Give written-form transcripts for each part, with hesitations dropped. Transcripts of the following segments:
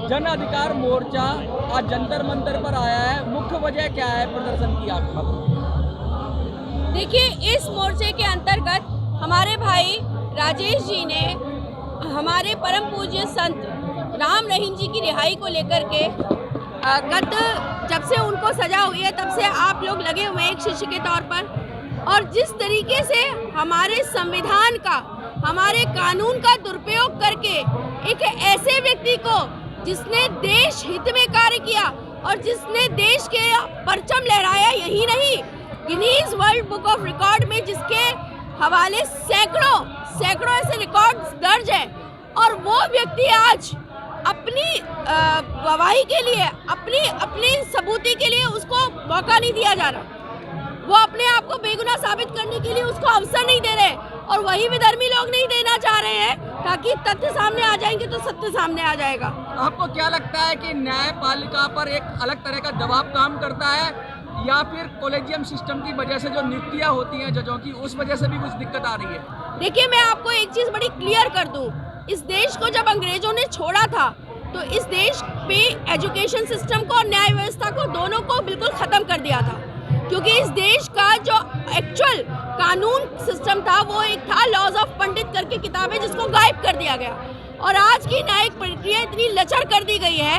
जन अधिकार मोर्चा आज जंतर मंतर पर आया है, मुख्य वजह क्या है प्रदर्शन की आपका? देखिए, इस मोर्चे के अंतर्गत हमारे भाई राजेश जी ने हमारे परम पूज्य संत राम रहीम जी की रिहाई को लेकर के जब से उनको सजा हुई है तब से आप लोग लगे हुए हैं एक शिष्य के तौर पर। और जिस तरीके से हमारे संविधान का, हमारे कानून का दुरुपयोग करके एक ऐसे व्यक्ति को जिसने देश हित में कार्य किया और जिसने देश के परचम लहराया, यही नहीं Guinness world book of record में जिसके हवाले सैकड़ों ऐसे रिकॉर्ड्स दर्ज है, और वो व्यक्ति आज अपनी गवाही के लिए, अपनी सबूती के लिए उसको मौका नहीं दिया जा रहा। वो अपने आप को बेगुनाह साबित करने के लिए उसको अवसर नहीं दे रहे, और वही विधर्मी लोग नहीं देना चाह रहे हैं, ताकि तथ्य सामने आ जाएंगे तो सत्य सामने आ जाएगा। आपको क्या लगता है कि न्यायपालिका पर एक अलग तरह का दबाव काम करता है, या फिर कॉलेजियम सिस्टम की वजह से जो नियुक्तियां होती हैं जजों की, उस वजह से भी कुछ दिक्कत आ रही है? देखिए, मैं आपको एक चीज बड़ी क्लियर कर दूं, इस देश को जब अंग्रेजों ने छोड़ा था तो इस देश पे एजुकेशन सिस्टम को और न्याय व्यवस्था को, दोनों को बिल्कुल खत्म कर दिया था। क्योंकि इस देश का जो एक्चुअल कानून सिस्टम था वो एक था लॉज ऑफ पंडित करके किताबें, जिसको गायब कर दिया गया। और आज की न्यायिक प्रक्रिया इतनी लचर कर दी गई है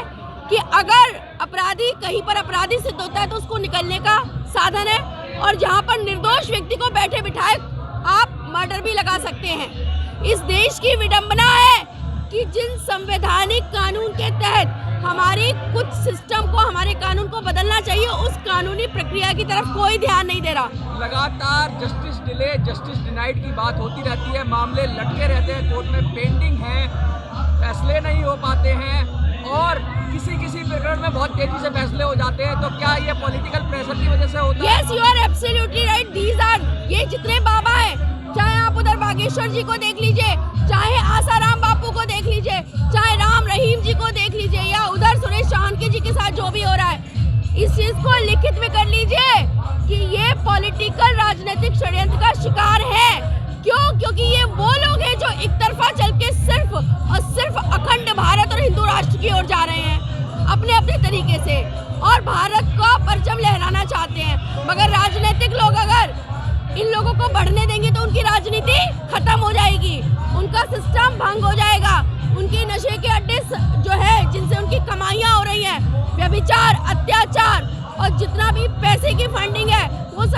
कि अगर अपराधी कहीं पर अपराधी सिद्ध होता है तो उसको निकलने का साधन है, और जहां पर निर्दोष व्यक्ति को बैठे बिठाए आप मर्डर भी लगा सकते हैं। इस देश की विडंबना है कि जिन संवैधानिक कानून के तहत हमारी कुछ सिस्टम को, हमारे कानून को बदलना चाहिए, उस कानूनी प्रक्रिया की तरफ कोई ध्यान नहीं दे रहा। लगातार जस्टिस डिले, जस्टिस डिनाइड की बात होती रहती है, मामले लटके रहते हैं, कोर्ट में पेंडिंग है, फैसले नहीं हो पाते हैं, और किसी प्रकरण में बहुत तेजी से फैसले हो जाते हैं। तो क्या ये पॉलिटिकल प्रेशर की वजह से होता है? Yes, you are absolutely right. These are, ये जितने बाबा हैं, चाहे आप उधर बागेश्वर जी को देख लीजिए, चाहे आसाराम बापू को देख लीजिए, चाहे राम रहीम जी को देख लीजिए, या उधर सुरेश चाणक्य जी के साथ जो भी हो रहा है, इस चीज को लिखित में कर लीजिए कि ये पॉलिटिकल राजनीतिक षड्यंत्र का शिकार है। क्यों? क्योंकि ये वो लोग हैं जो एक तरफा चल के सिर्फ और सिर्फ अखंड भारत और हिंदू राष्ट्र की ओर जा रहे हैं अपने अपने तरीके से, और भारत का परचम लहराना चाहते हैं। मगर राजनीतिक लोग अगर इन लोगों को बढ़ने देंगे तो उनकी राजनीति खत्म हो जाएगी, उनका सिस्टम भंग हो जाएगा, उनके नशे के अड्डे जो है जिनसे उनकी कमाइयां हो रही हैं, व्यभिचार, अत्याचार और जितना भी पैसे की फंडिंग है, वो सब